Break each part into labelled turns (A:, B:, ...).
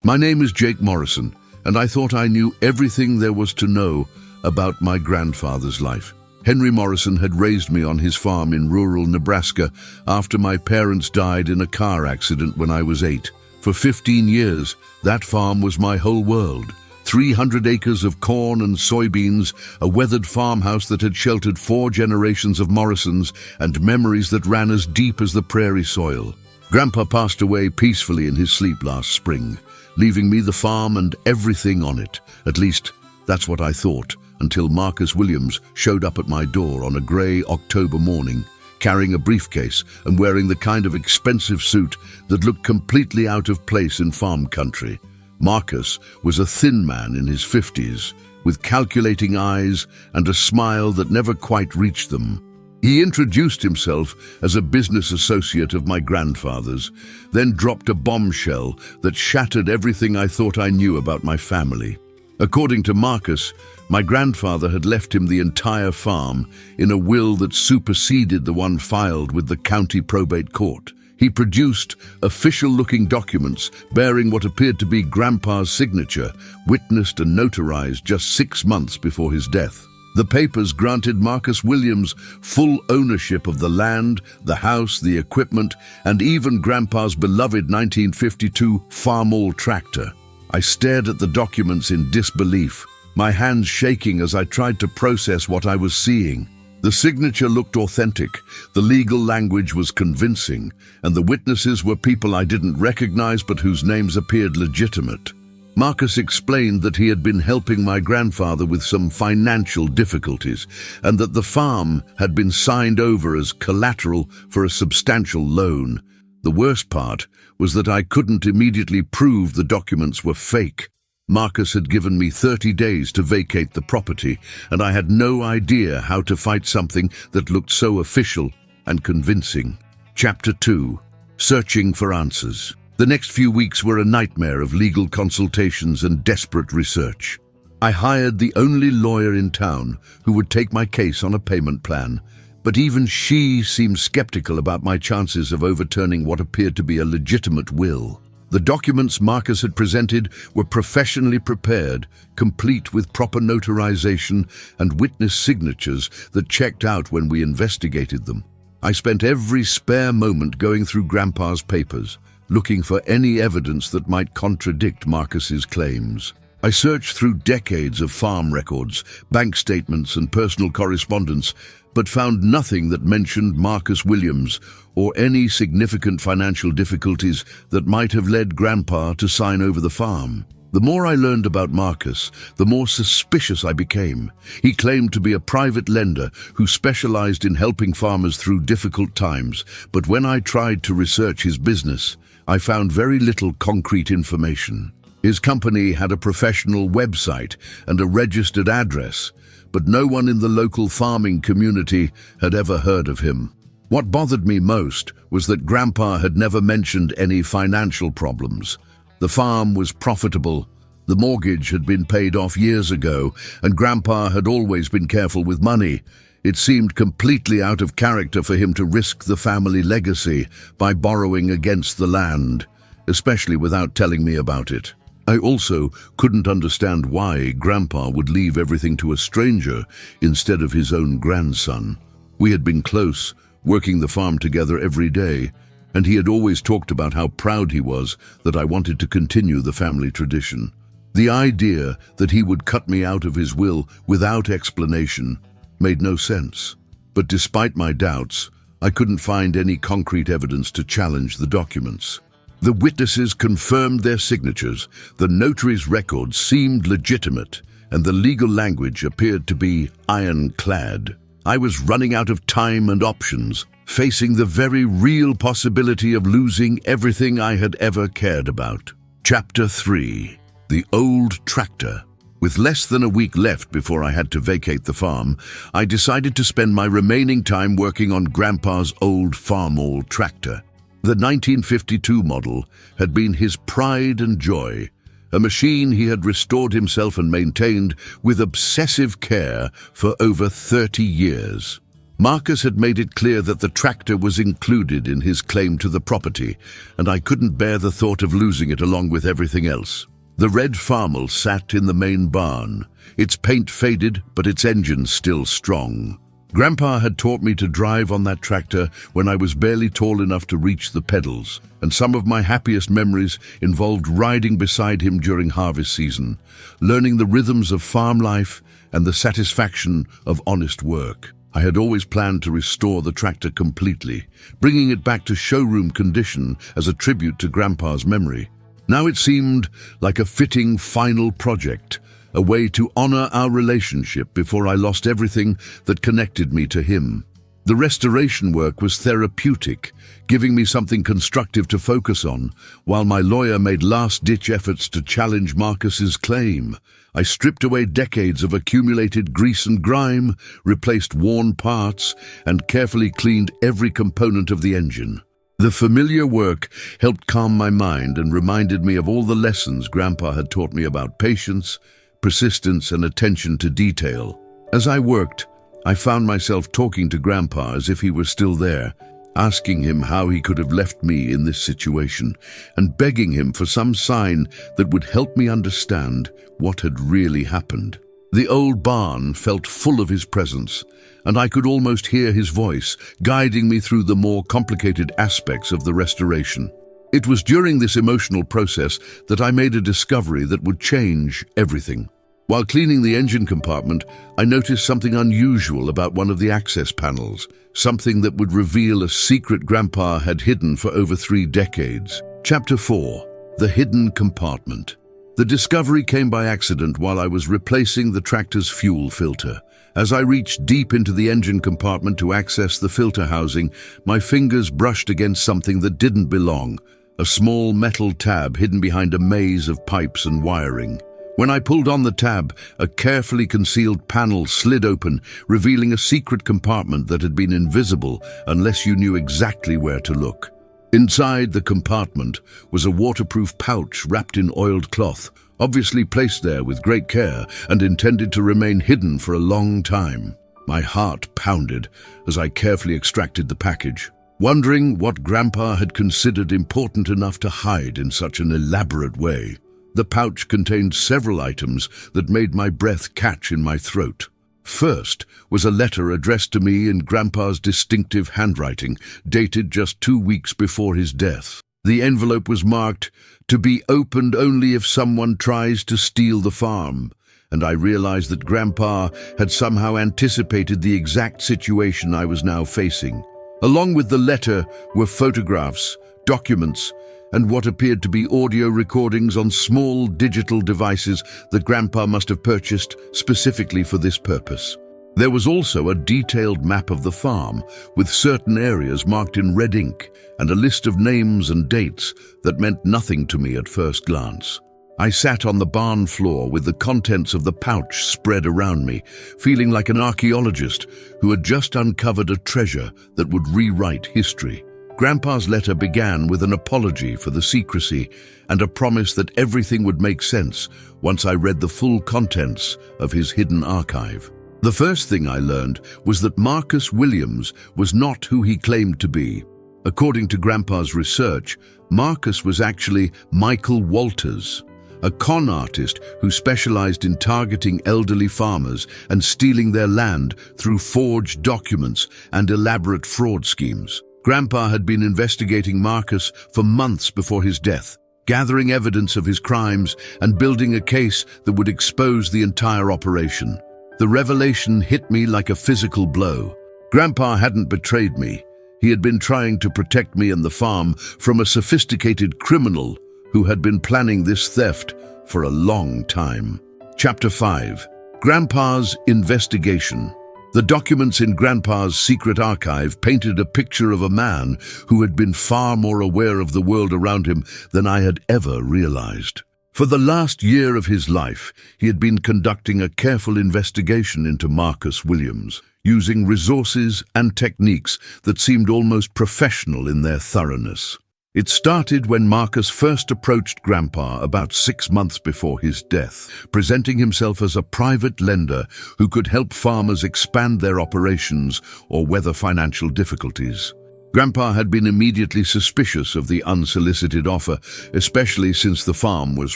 A: My name is Jake Morrison, and I thought I knew everything there was to know about my grandfather's life. Henry Morrison had raised me on his farm in rural Nebraska after my parents died in a car accident when I was 8. For 15 years, that farm was my whole world. 300 acres of corn and soybeans, a weathered farmhouse that had sheltered 4 generations of Morrisons, and memories that ran as deep as the prairie soil. Grandpa passed away peacefully in his sleep last spring, leaving me the farm and everything on it. At least, that's what I thought, until Marcus Williams showed up at my door on a grey October morning, carrying a briefcase and wearing the kind of expensive suit that looked completely out of place in farm country. Marcus was a thin man in his 50s, with calculating eyes and a smile that never quite reached them. He introduced himself as a business associate of my grandfather's, then dropped a bombshell that shattered everything I thought I knew about my family. According to Marcus, my grandfather had left him the entire farm in a will that superseded the one filed with the county probate court. He produced official-looking documents bearing what appeared to be Grandpa's signature, witnessed and notarized just 6 months before his death. The papers granted Marcus Williams full ownership of the land, the house, the equipment, and even Grandpa's beloved 1952 farmhouse tractor. I stared at the documents in disbelief, my hands shaking as I tried to process what I was seeing. The signature looked authentic, the legal language was convincing, and the witnesses were people I didn't recognize but whose names appeared legitimate. Marcus explained that he had been helping my grandfather with some financial difficulties, and that the farm had been signed over as collateral for a substantial loan. The worst part was that I couldn't immediately prove the documents were fake. Marcus had given me 30 days to vacate the property, and I had no idea how to fight something that looked so official and convincing. Chapter 2. Searching for answers. The next few weeks were a nightmare of legal consultations and desperate research. I hired the only lawyer in town who would take my case on a payment plan, but even she seemed skeptical about my chances of overturning what appeared to be a legitimate will. The documents Marcus had presented were professionally prepared, complete with proper notarization and witness signatures that checked out when we investigated them. I spent every spare moment going through Grandpa's papers, looking for any evidence that might contradict Marcus's claims. I searched through decades of farm records, bank statements, and personal correspondence, but found nothing that mentioned Marcus Williams or any significant financial difficulties that might have led Grandpa to sign over the farm. The more I learned about Marcus, the more suspicious I became. He claimed to be a private lender who specialized in helping farmers through difficult times, but when I tried to research his business, I found very little concrete information. His company had a professional website and a registered address, but no one in the local farming community had ever heard of him. What bothered me most was that Grandpa had never mentioned any financial problems. The farm was profitable, the mortgage had been paid off years ago, and Grandpa had always been careful with money. It seemed completely out of character for him to risk the family legacy by borrowing against the land, especially without telling me about it. I also couldn't understand why Grandpa would leave everything to a stranger instead of his own grandson. We had been close, working the farm together every day, and he had always talked about how proud he was that I wanted to continue the family tradition. The idea that he would cut me out of his will without explanation made no sense. But despite my doubts, I couldn't find any concrete evidence to challenge the documents. The witnesses confirmed their signatures, the notary's records seemed legitimate, and the legal language appeared to be ironclad. I was running out of time and options, facing the very real possibility of losing everything I had ever cared about. Chapter 3. The Old Tractor. With less than a week left before I had to vacate the farm, I decided to spend my remaining time working on Grandpa's old farmhouse tractor. The 1952 model had been his pride and joy, a machine he had restored himself and maintained with obsessive care for over 30 years. Marcus had made it clear that the tractor was included in his claim to the property, and I couldn't bear the thought of losing it along with everything else. The red farmhouse sat in the main barn, its paint faded but its engine still strong. Grandpa had taught me to drive on that tractor when I was barely tall enough to reach the pedals, and some of my happiest memories involved riding beside him during harvest season, learning the rhythms of farm life and the satisfaction of honest work. I had always planned to restore the tractor completely, bringing it back to showroom condition as a tribute to Grandpa's memory. Now it seemed like a fitting final project, a way to honor our relationship before I lost everything that connected me to him. The restoration work was therapeutic, giving me something constructive to focus on, while my lawyer made last-ditch efforts to challenge Marcus's claim. I stripped away decades of accumulated grease and grime, replaced worn parts, and carefully cleaned every component of the engine. The familiar work helped calm my mind and reminded me of all the lessons Grandpa had taught me about patience, persistence, and attention to detail. As I worked, I found myself talking to Grandpa as if he were still there, asking him how he could have left me in this situation, and begging him for some sign that would help me understand what had really happened. The old barn felt full of his presence, and I could almost hear his voice, guiding me through the more complicated aspects of the restoration. It was during this emotional process that I made a discovery that would change everything. While cleaning the engine compartment, I noticed something unusual about one of the access panels, something that would reveal a secret Grandpa had hidden for over 3 decades. Chapter 4: The Hidden Compartment. The discovery came by accident while I was replacing the tractor's fuel filter. As I reached deep into the engine compartment to access the filter housing, my fingers brushed against something that didn't belong. A small metal tab hidden behind a maze of pipes and wiring. When I pulled on the tab, a carefully concealed panel slid open, revealing a secret compartment that had been invisible unless you knew exactly where to look. Inside the compartment was a waterproof pouch wrapped in oiled cloth, obviously placed there with great care and intended to remain hidden for a long time. My heart pounded as I carefully extracted the package, wondering what Grandpa had considered important enough to hide in such an elaborate way. The pouch contained several items that made my breath catch in my throat. First was a letter addressed to me in Grandpa's distinctive handwriting, dated just 2 weeks before his death. The envelope was marked, "To be opened only if someone tries to steal the farm," and I realized that Grandpa had somehow anticipated the exact situation I was now facing. Along with the letter were photographs, documents, and what appeared to be audio recordings on small digital devices that Grandpa must have purchased specifically for this purpose. There was also a detailed map of the farm, with certain areas marked in red ink, and a list of names and dates that meant nothing to me at first glance. I sat on the barn floor with the contents of the pouch spread around me, feeling like an archaeologist who had just uncovered a treasure that would rewrite history. Grandpa's letter began with an apology for the secrecy and a promise that everything would make sense once I read the full contents of his hidden archive. The first thing I learned was that Marcus Williams was not who he claimed to be. According to Grandpa's research, Marcus was actually Michael Walters, a con artist who specialized in targeting elderly farmers and stealing their land through forged documents and elaborate fraud schemes. Grandpa had been investigating Marcus for months before his death, gathering evidence of his crimes and building a case that would expose the entire operation. The revelation hit me like a physical blow. Grandpa hadn't betrayed me. He had been trying to protect me and the farm from a sophisticated criminal who had been planning this theft for a long time. Chapter 5: Grandpa's Investigation. The documents in Grandpa's secret archive painted a picture of a man who had been far more aware of the world around him than I had ever realized. For the last year of his life, he had been conducting a careful investigation into Marcus Williams, using resources and techniques that seemed almost professional in their thoroughness. It started when Marcus first approached Grandpa about 6 months before his death, presenting himself as a private lender who could help farmers expand their operations or weather financial difficulties. Grandpa had been immediately suspicious of the unsolicited offer, especially since the farm was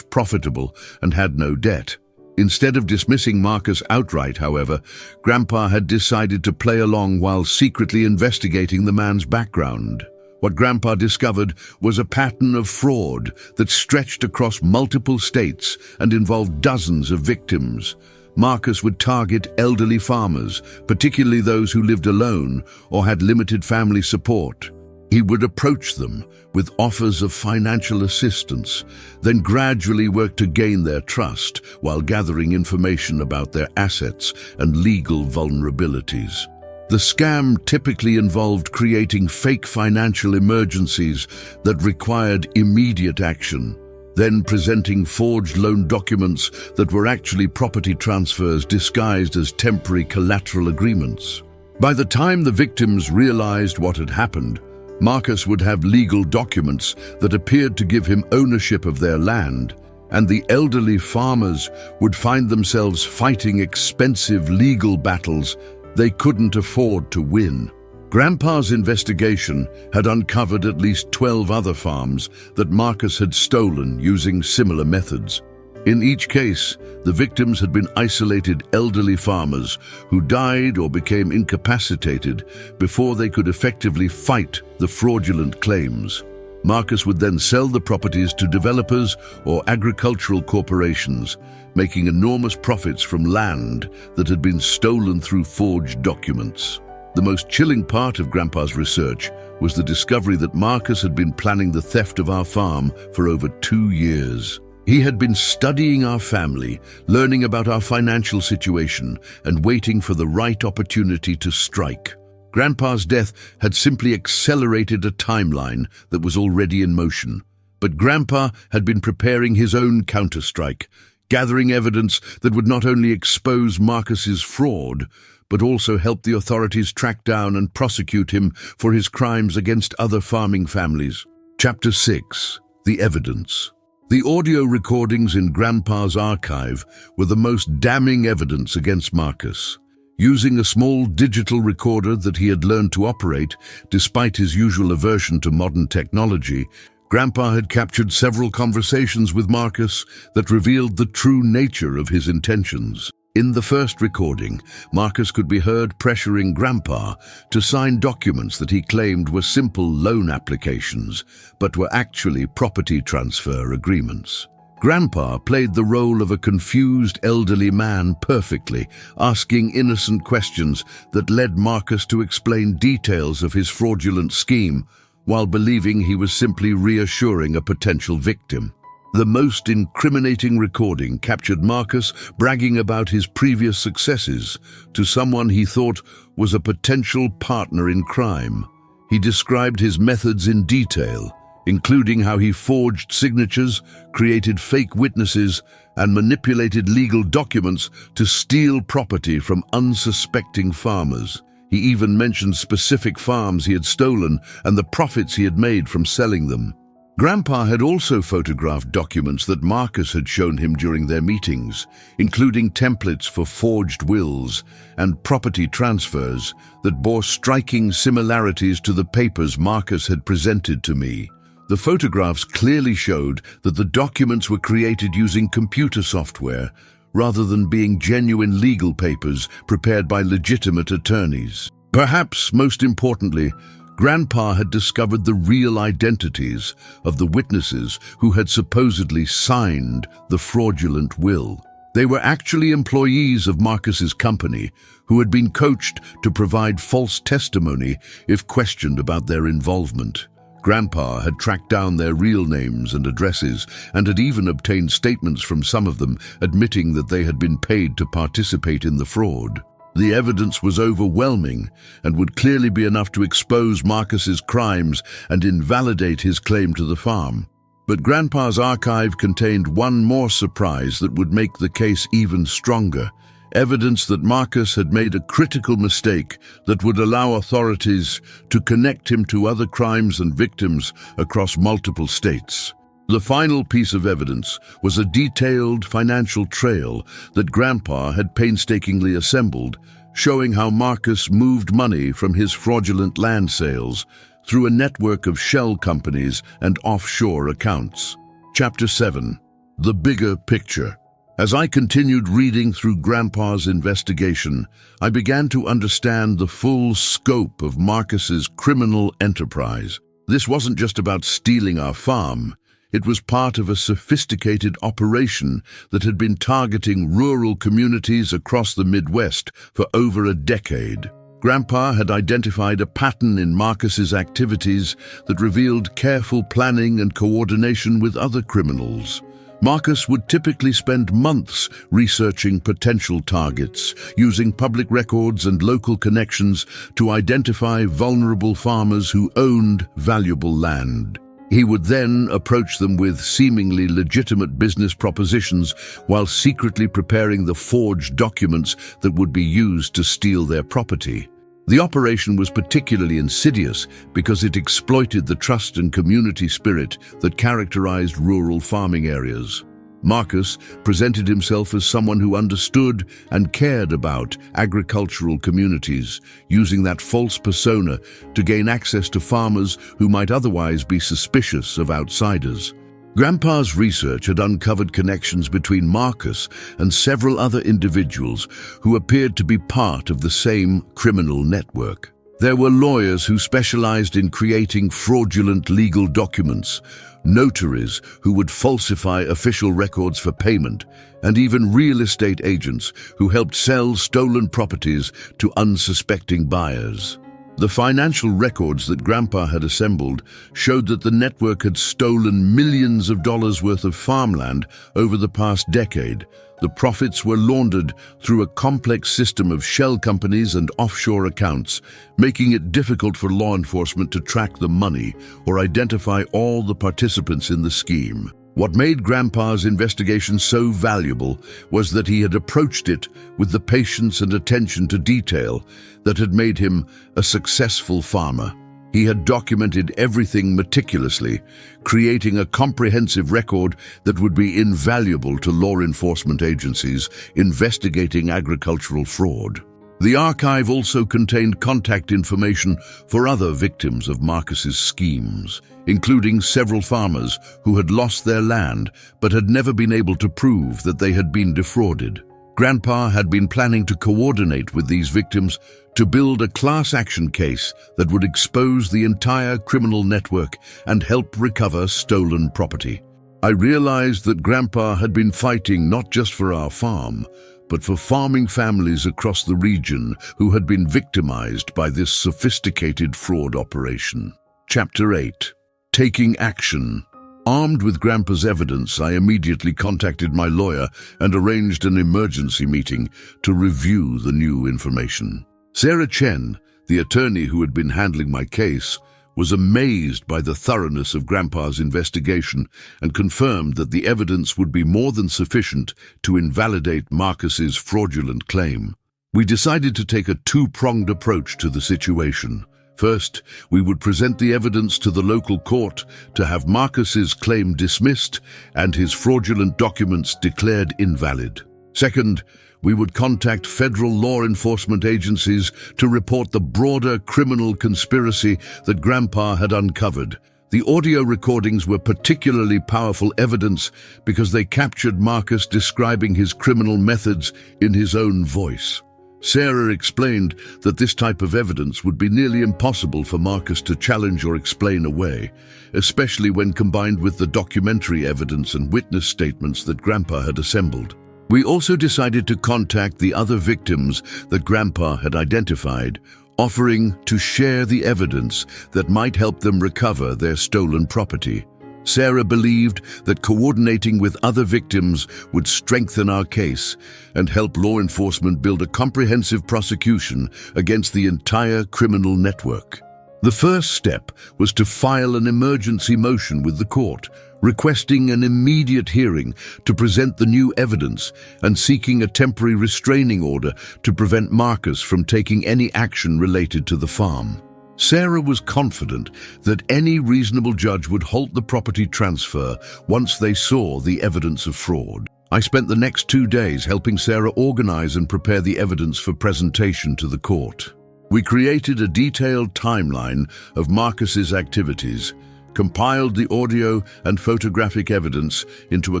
A: profitable and had no debt. Instead of dismissing Marcus outright, however, Grandpa had decided to play along while secretly investigating the man's background. What Grandpa discovered was a pattern of fraud that stretched across multiple states and involved dozens of victims. Marcus would target elderly farmers, particularly those who lived alone or had limited family support. He would approach them with offers of financial assistance, then gradually work to gain their trust while gathering information about their assets and legal vulnerabilities. The scam typically involved creating fake financial emergencies that required immediate action, then presenting forged loan documents that were actually property transfers disguised as temporary collateral agreements. By the time the victims realized what had happened, Marcus would have legal documents that appeared to give him ownership of their land, and the elderly farmers would find themselves fighting expensive legal battles they couldn't afford to win. Grandpa's investigation had uncovered at least 12 other farms that Marcus had stolen using similar methods. In each case, the victims had been isolated elderly farmers who died or became incapacitated before they could effectively fight the fraudulent claims. Marcus would then sell the properties to developers or agricultural corporations, making enormous profits from land that had been stolen through forged documents. The most chilling part of Grandpa's research was the discovery that Marcus had been planning the theft of our farm for over 2 years. He had been studying our family, learning about our financial situation, and waiting for the right opportunity to strike. Grandpa's death had simply accelerated a timeline that was already in motion. But Grandpa had been preparing his own counterstrike, gathering evidence that would not only expose Marcus's fraud, but also help the authorities track down and prosecute him for his crimes against other farming families. Chapter 6. The Evidence. The audio recordings in Grandpa's archive were the most damning evidence against Marcus. Using a small digital recorder that he had learned to operate, despite his usual aversion to modern technology, Grandpa had captured several conversations with Marcus that revealed the true nature of his intentions. In the first recording, Marcus could be heard pressuring Grandpa to sign documents that he claimed were simple loan applications, but were actually property transfer agreements. Grandpa played the role of a confused elderly man perfectly, asking innocent questions that led Marcus to explain details of his fraudulent scheme, while believing he was simply reassuring a potential victim. The most incriminating recording captured Marcus bragging about his previous successes to someone he thought was a potential partner in crime. He described his methods in detail, including how he forged signatures, created fake witnesses, and manipulated legal documents to steal property from unsuspecting farmers. He even mentioned specific farms he had stolen and the profits he had made from selling them. Grandpa had also photographed documents that Marcus had shown him during their meetings, including templates for forged wills and property transfers that bore striking similarities to the papers Marcus had presented to me. The photographs clearly showed that the documents were created using computer software rather than being genuine legal papers prepared by legitimate attorneys. Perhaps most importantly, Grandpa had discovered the real identities of the witnesses who had supposedly signed the fraudulent will. They were actually employees of Marcus's company who had been coached to provide false testimony if questioned about their involvement. Grandpa had tracked down their real names and addresses and had even obtained statements from some of them admitting that they had been paid to participate in the fraud. The evidence was overwhelming and would clearly be enough to expose Marcus's crimes and invalidate his claim to the farm. But Grandpa's archive contained one more surprise that would make the case even stronger: evidence that Marcus had made a critical mistake that would allow authorities to connect him to other crimes and victims across multiple states. The final piece of evidence was a detailed financial trail that Grandpa had painstakingly assembled, showing how Marcus moved money from his fraudulent land sales through a network of shell companies and offshore accounts. Chapter 7. The Bigger Picture. As I continued reading through Grandpa's investigation, I began to understand the full scope of Marcus's criminal enterprise. This wasn't just about stealing our farm. It was part of a sophisticated operation that had been targeting rural communities across the Midwest for over a decade. Grandpa had identified a pattern in Marcus's activities that revealed careful planning and coordination with other criminals. Marcus would typically spend months researching potential targets, using public records and local connections to identify vulnerable farmers who owned valuable land. He would then approach them with seemingly legitimate business propositions while secretly preparing the forged documents that would be used to steal their property. The operation was particularly insidious because it exploited the trust and community spirit that characterized rural farming areas. Marcus presented himself as someone who understood and cared about agricultural communities, using that false persona to gain access to farmers who might otherwise be suspicious of outsiders. Grandpa's research had uncovered connections between Marcus and several other individuals who appeared to be part of the same criminal network. There were lawyers who specialized in creating fraudulent legal documents, notaries who would falsify official records for payment, and even real estate agents who helped sell stolen properties to unsuspecting buyers. The financial records that Grandpa had assembled showed that the network had stolen millions of dollars worth of farmland over the past decade. The profits were laundered through a complex system of shell companies and offshore accounts, making it difficult for law enforcement to track the money or identify all the participants in the scheme. What made Grandpa's investigation so valuable was that he had approached it with the patience and attention to detail that had made him a successful farmer. He had documented everything meticulously, creating a comprehensive record that would be invaluable to law enforcement agencies investigating agricultural fraud. The archive also contained contact information for other victims of Marcus's schemes, including several farmers who had lost their land but had never been able to prove that they had been defrauded. Grandpa had been planning to coordinate with these victims to build a class action case that would expose the entire criminal network and help recover stolen property. I realized that Grandpa had been fighting not just for our farm, but for farming families across the region who had been victimized by this sophisticated fraud operation. Chapter 8. Taking Action. Armed with Grandpa's evidence, I immediately contacted my lawyer and arranged an emergency meeting to review the new information. Sarah Chen, the attorney who had been handling my case, was amazed by the thoroughness of Grandpa's investigation and confirmed that the evidence would be more than sufficient to invalidate Marcus's fraudulent claim. We decided to take a two-pronged approach to the situation. First, we would present the evidence to the local court to have Marcus's claim dismissed and his fraudulent documents declared invalid. Second, we would contact federal law enforcement agencies to report the broader criminal conspiracy that Grandpa had uncovered. The audio recordings were particularly powerful evidence because they captured Marcus describing his criminal methods in his own voice. Sarah explained that this type of evidence would be nearly impossible for Marcus to challenge or explain away, especially when combined with the documentary evidence and witness statements that Grandpa had assembled. We also decided to contact the other victims that Grandpa had identified, offering to share the evidence that might help them recover their stolen property. Sarah believed that coordinating with other victims would strengthen our case and help law enforcement build a comprehensive prosecution against the entire criminal network. The first step was to file an emergency motion with the court, requesting an immediate hearing to present the new evidence and seeking a temporary restraining order to prevent Marcus from taking any action related to the farm. Sarah was confident that any reasonable judge would halt the property transfer once they saw the evidence of fraud. I spent the next 2 days helping Sarah organize and prepare the evidence for presentation to the court. We created a detailed timeline of Marcus's activities, compiled the audio and photographic evidence into a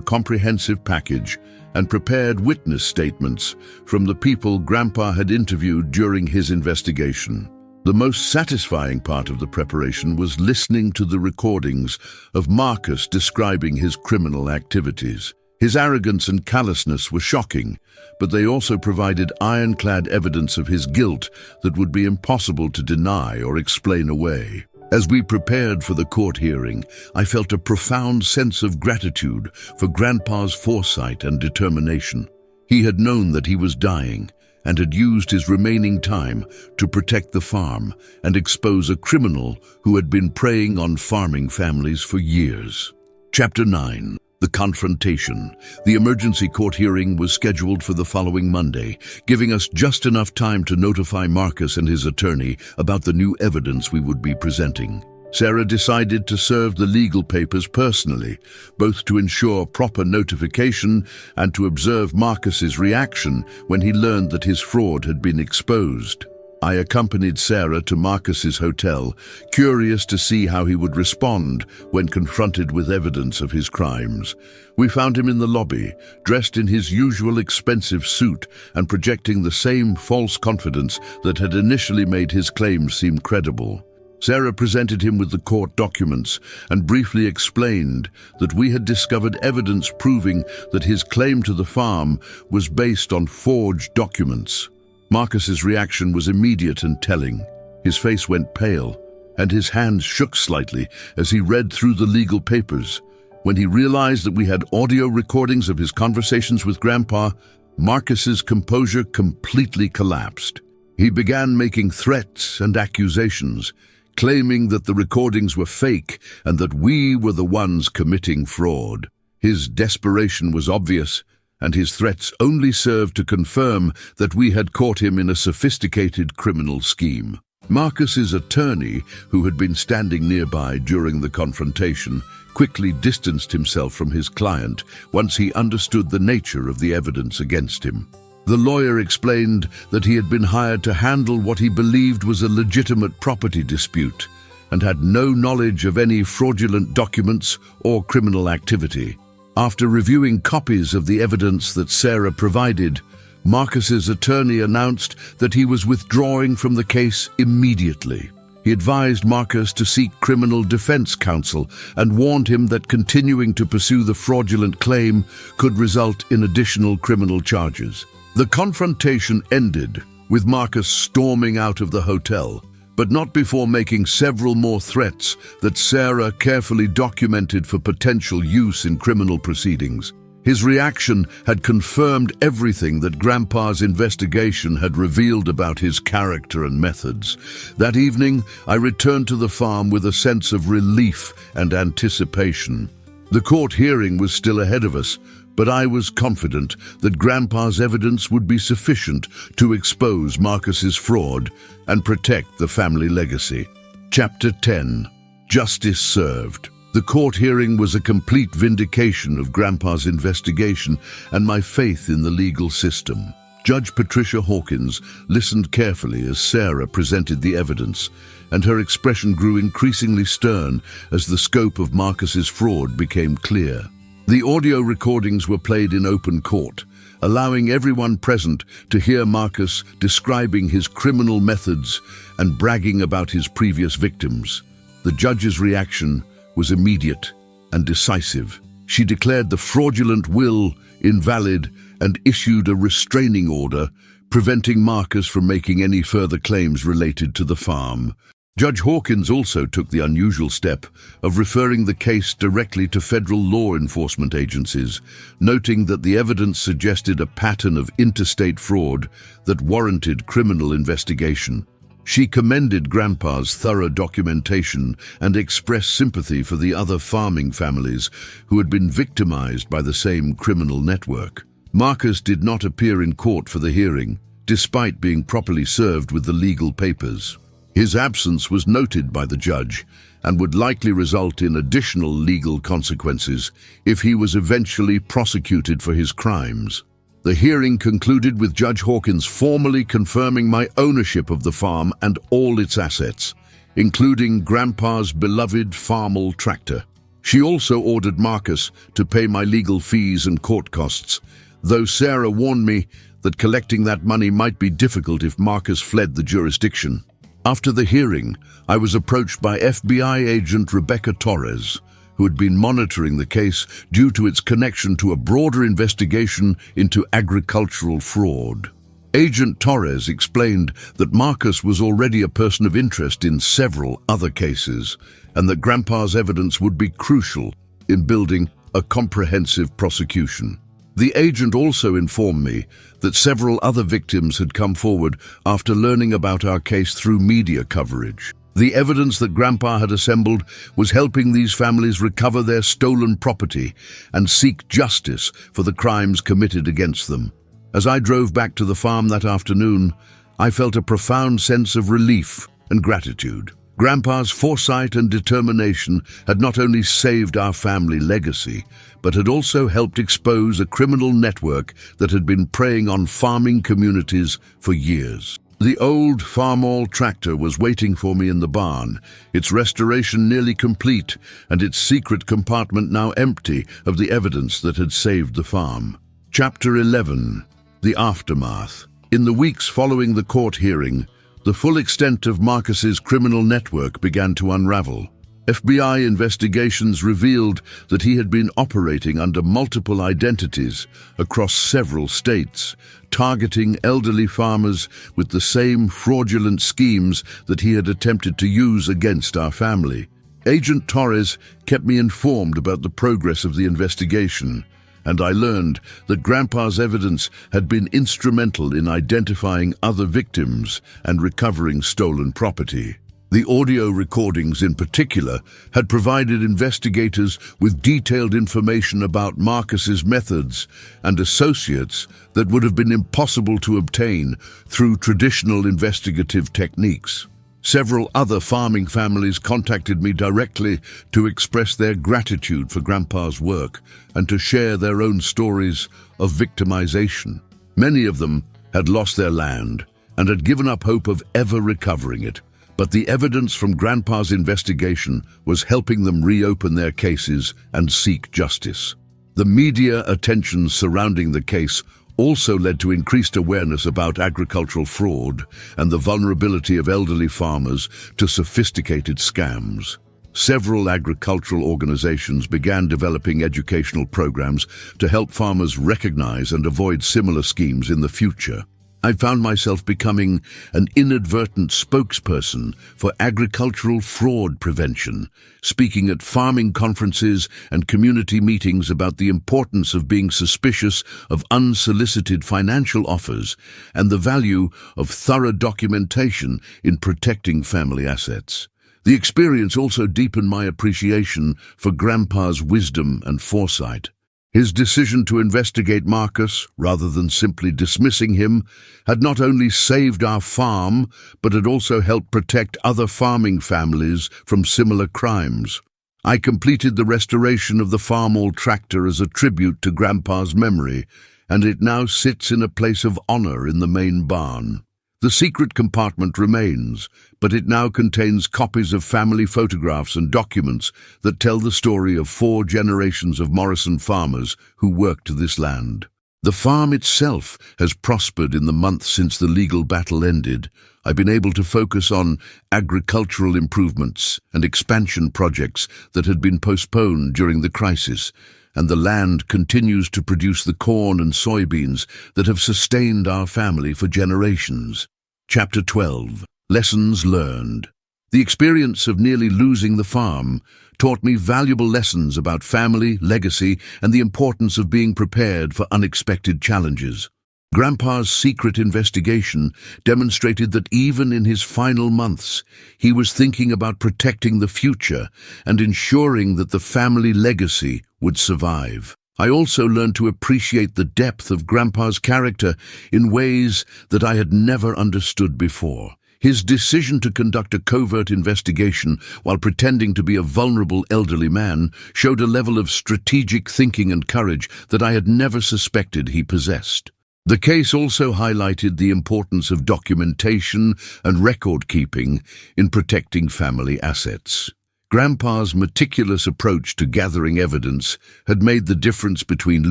A: comprehensive package, and prepared witness statements from the people Grandpa had interviewed during his investigation. The most satisfying part of the preparation was listening to the recordings of Marcus describing his criminal activities. His arrogance and callousness were shocking, but they also provided ironclad evidence of his guilt that would be impossible to deny or explain away. As we prepared for the court hearing, I felt a profound sense of gratitude for Grandpa's foresight and determination. He had known that he was dying and had used his remaining time to protect the farm and expose a criminal who had been preying on farming families for years. Chapter 9. The confrontation. The emergency court hearing was scheduled for the following Monday, giving us just enough time to notify Marcus and his attorney about the new evidence we would be presenting. Sarah decided to serve the legal papers personally, both to ensure proper notification and to observe Marcus's reaction when he learned that his fraud had been exposed. I accompanied Sarah to Marcus's hotel, curious to see how he would respond when confronted with evidence of his crimes. We found him in the lobby, dressed in his usual expensive suit and projecting the same false confidence that had initially made his claims seem credible. Sarah presented him with the court documents and briefly explained that we had discovered evidence proving that his claim to the farm was based on forged documents. Marcus's reaction was immediate and telling. His face went pale, and his hands shook slightly as he read through the legal papers. When he realized that we had audio recordings of his conversations with Grandpa, Marcus's composure completely collapsed. He began making threats and accusations, claiming that the recordings were fake and that we were the ones committing fraud. His desperation was obvious, and his threats only served to confirm that we had caught him in a sophisticated criminal scheme. Marcus's attorney, who had been standing nearby during the confrontation, quickly distanced himself from his client once he understood the nature of the evidence against him. The lawyer explained that he had been hired to handle what he believed was a legitimate property dispute and had no knowledge of any fraudulent documents or criminal activity. After reviewing copies of the evidence that Sarah provided, Marcus's attorney announced that he was withdrawing from the case immediately. He advised Marcus to seek criminal defense counsel and warned him that continuing to pursue the fraudulent claim could result in additional criminal charges. The confrontation ended with Marcus storming out of the hotel, but not before making several more threats that Sarah carefully documented for potential use in criminal proceedings. His reaction had confirmed everything that Grandpa's investigation had revealed about his character and methods. That evening, I returned to the farm with a sense of relief and anticipation. The court hearing was still ahead of us, but I was confident that Grandpa's evidence would be sufficient to expose Marcus's fraud and protect the family legacy. Chapter 10. Justice Served. The court hearing was a complete vindication of Grandpa's investigation and my faith in the legal system. Judge Patricia Hawkins listened carefully as Sarah presented the evidence, and her expression grew increasingly stern as the scope of Marcus's fraud became clear. The audio recordings were played in open court, allowing everyone present to hear Marcus describing his criminal methods and bragging about his previous victims. The judge's reaction was immediate and decisive. She declared the fraudulent will invalid and issued a restraining order, preventing Marcus from making any further claims related to the farm. Judge Hawkins also took the unusual step of referring the case directly to federal law enforcement agencies, noting that the evidence suggested a pattern of interstate fraud that warranted criminal investigation. She commended Grandpa's thorough documentation and expressed sympathy for the other farming families who had been victimized by the same criminal network. Marcus did not appear in court for the hearing, despite being properly served with the legal papers. His absence was noted by the judge and would likely result in additional legal consequences if he was eventually prosecuted for his crimes. The hearing concluded with Judge Hawkins formally confirming my ownership of the farm and all its assets, including Grandpa's beloved farmhouse tractor. She also ordered Marcus to pay my legal fees and court costs, though Sarah warned me that collecting that money might be difficult if Marcus fled the jurisdiction. After the hearing, I was approached by FBI agent Rebecca Torres, who had been monitoring the case due to its connection to a broader investigation into agricultural fraud. Agent Torres explained that Marcus was already a person of interest in several other cases, and that Grandpa's evidence would be crucial in building a comprehensive prosecution. The agent also informed me that several other victims had come forward after learning about our case through media coverage. The evidence that Grandpa had assembled was helping these families recover their stolen property and seek justice for the crimes committed against them. As I drove back to the farm that afternoon, I felt a profound sense of relief and gratitude. Grandpa's foresight and determination had not only saved our family legacy, but had also helped expose a criminal network that had been preying on farming communities for years. The old farmhouse tractor was waiting for me in the barn, its restoration nearly complete and its secret compartment now empty of the evidence that had saved the farm. Chapter 11. The Aftermath. In the weeks following the court hearing, the full extent of Marcus's criminal network began to unravel. FBI investigations revealed that he had been operating under multiple identities across several states, targeting elderly farmers with the same fraudulent schemes that he had attempted to use against our family. Agent Torres kept me informed about the progress of the investigation, and I learned that Grandpa's evidence had been instrumental in identifying other victims and recovering stolen property. The audio recordings in particular had provided investigators with detailed information about Marcus's methods and associates that would have been impossible to obtain through traditional investigative techniques. Several other farming families contacted me directly to express their gratitude for Grandpa's work and to share their own stories of victimization. Many of them had lost their land and had given up hope of ever recovering it. But the evidence from Grandpa's investigation was helping them reopen their cases and seek justice. The media attention surrounding the case also led to increased awareness about agricultural fraud and the vulnerability of elderly farmers to sophisticated scams. Several agricultural organizations began developing educational programs to help farmers recognize and avoid similar schemes in the future. I found myself becoming an inadvertent spokesperson for agricultural fraud prevention, speaking at farming conferences and community meetings about the importance of being suspicious of unsolicited financial offers and the value of thorough documentation in protecting family assets. The experience also deepened my appreciation for Grandpa's wisdom and foresight. His decision to investigate Marcus, rather than simply dismissing him, had not only saved our farm, but had also helped protect other farming families from similar crimes. I completed the restoration of the farmhouse tractor as a tribute to Grandpa's memory, and it now sits in a place of honor in the main barn. The secret compartment remains, but it now contains copies of family photographs and documents that tell the story of 4 generations of Morrison farmers who worked this land. The farm itself has prospered in the months since the legal battle ended. I've been able to focus on agricultural improvements and expansion projects that had been postponed during the crisis, and the land continues to produce the corn and soybeans that have sustained our family for generations. Chapter 12. Lessons learned. The experience of nearly losing the farm taught me valuable lessons about family, legacy, and the importance of being prepared for unexpected challenges. Grandpa's secret investigation demonstrated that even in his final months, he was thinking about protecting the future and ensuring that the family legacy would survive. I also learned to appreciate the depth of Grandpa's character in ways that I had never understood before. His decision to conduct a covert investigation while pretending to be a vulnerable elderly man showed a level of strategic thinking and courage that I had never suspected he possessed. The case also highlighted the importance of documentation and record-keeping in protecting family assets. Grandpa's meticulous approach to gathering evidence had made the difference between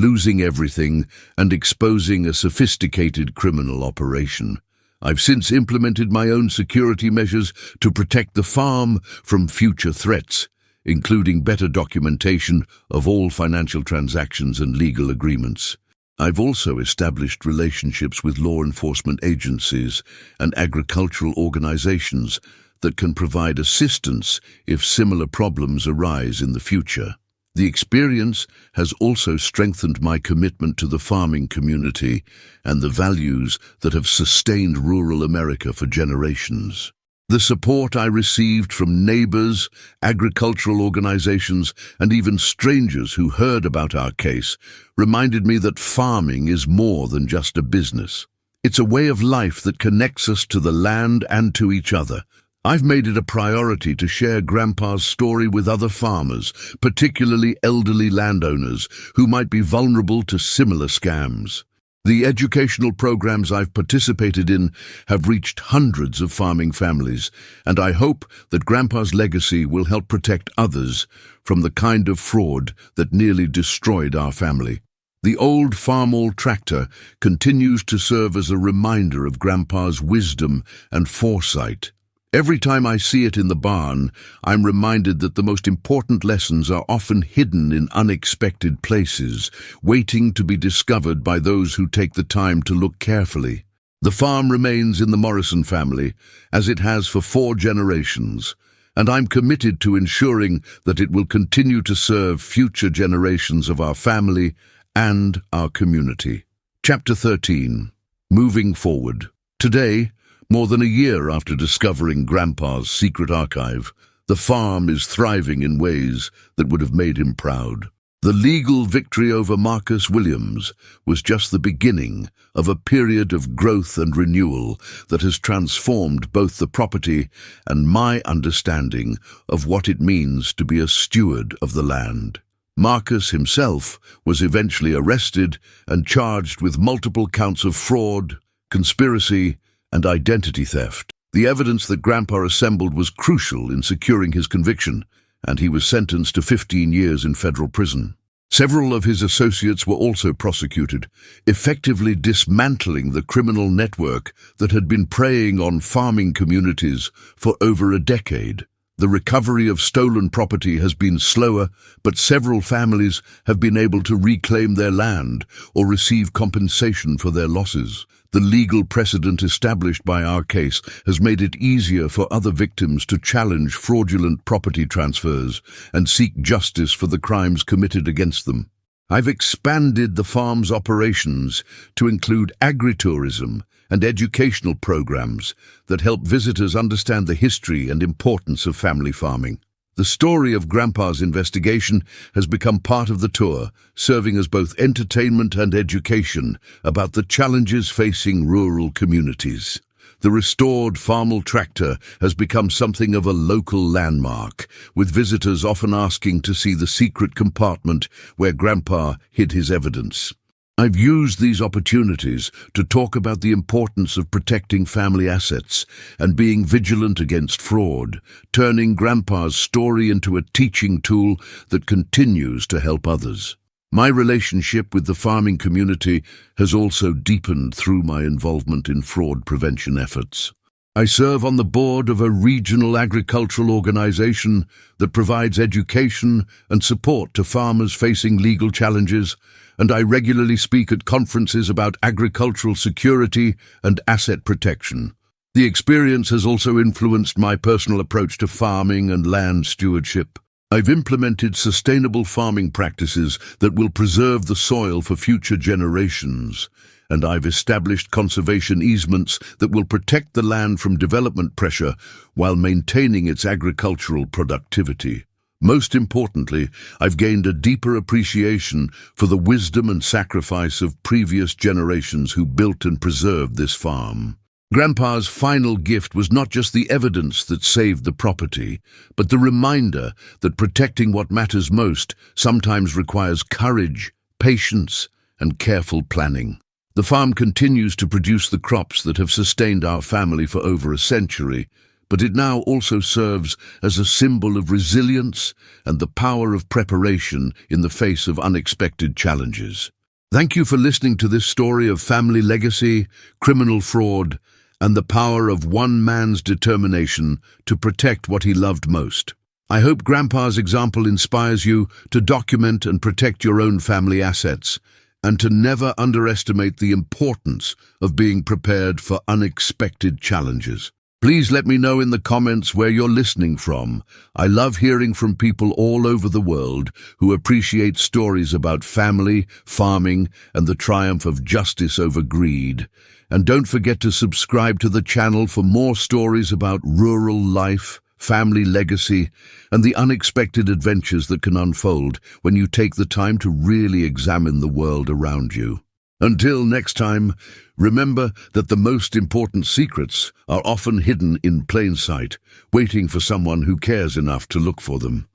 A: losing everything and exposing a sophisticated criminal operation. I've since implemented my own security measures to protect the farm from future threats, including better documentation of all financial transactions and legal agreements. I've also established relationships with law enforcement agencies and agricultural organizations that can provide assistance if similar problems arise in the future. The experience has also strengthened my commitment to the farming community and the values that have sustained rural America for generations. The support I received from neighbors, agricultural organizations, and even strangers who heard about our case reminded me that farming is more than just a business. It's a way of life that connects us to the land and to each other. I've made it a priority to share Grandpa's story with other farmers, particularly elderly landowners who might be vulnerable to similar scams. The educational programs I've participated in have reached hundreds of farming families, and I hope that Grandpa's legacy will help protect others from the kind of fraud that nearly destroyed our family. The old farmhouse tractor continues to serve as a reminder of Grandpa's wisdom and foresight. Every time I see it in the barn, I'm reminded that the most important lessons are often hidden in unexpected places, waiting to be discovered by those who take the time to look carefully. The farm remains in the Morrison family, as it has for 4 generations, and I'm committed to ensuring that it will continue to serve future generations of our family and our community. Chapter 13. Moving Forward. Today, more than a year after discovering Grandpa's secret archive, the farm is thriving in ways that would have made him proud. The legal victory over Marcus Williams was just the beginning of a period of growth and renewal that has transformed both the property and my understanding of what it means to be a steward of the land. Marcus himself was eventually arrested and charged with multiple counts of fraud, conspiracy, and identity theft. The evidence that Grandpa assembled was crucial in securing his conviction, and he was sentenced to 15 years in federal prison. Several of his associates were also prosecuted, effectively dismantling the criminal network that had been preying on farming communities for over a decade. The recovery of stolen property has been slower, but several families have been able to reclaim their land or receive compensation for their losses. The legal precedent established by our case has made it easier for other victims to challenge fraudulent property transfers and seek justice for the crimes committed against them. I've expanded the farm's operations to include agritourism and educational programs that help visitors understand the history and importance of family farming. The story of Grandpa's investigation has become part of the tour, serving as both entertainment and education about the challenges facing rural communities. The restored farmhouse tractor has become something of a local landmark, with visitors often asking to see the secret compartment where Grandpa hid his evidence. I've used these opportunities to talk about the importance of protecting family assets and being vigilant against fraud, turning Grandpa's story into a teaching tool that continues to help others. My relationship with the farming community has also deepened through my involvement in fraud prevention efforts. I serve on the board of a regional agricultural organization that provides education and support to farmers facing legal challenges, and I regularly speak at conferences about agricultural security and asset protection. The experience has also influenced my personal approach to farming and land stewardship. I've implemented sustainable farming practices that will preserve the soil for future generations, and I've established conservation easements that will protect the land from development pressure while maintaining its agricultural productivity. Most importantly, I've gained a deeper appreciation for the wisdom and sacrifice of previous generations who built and preserved this farm. Grandpa's final gift was not just the evidence that saved the property, but the reminder that protecting what matters most sometimes requires courage, patience, and careful planning. The farm continues to produce the crops that have sustained our family for over a century, but it now also serves as a symbol of resilience and the power of preparation in the face of unexpected challenges. Thank you for listening to this story of family legacy, criminal fraud, and the power of one man's determination to protect what he loved most. I hope Grandpa's example inspires you to document and protect your own family assets, and to never underestimate the importance of being prepared for unexpected challenges. Please let me know in the comments where you're listening from. I love hearing from people all over the world who appreciate stories about family, farming, and the triumph of justice over greed. And don't forget to subscribe to the channel for more stories about rural life, family legacy, and the unexpected adventures that can unfold when you take the time to really examine the world around you. Until next time, remember that the most important secrets are often hidden in plain sight, waiting for someone who cares enough to look for them.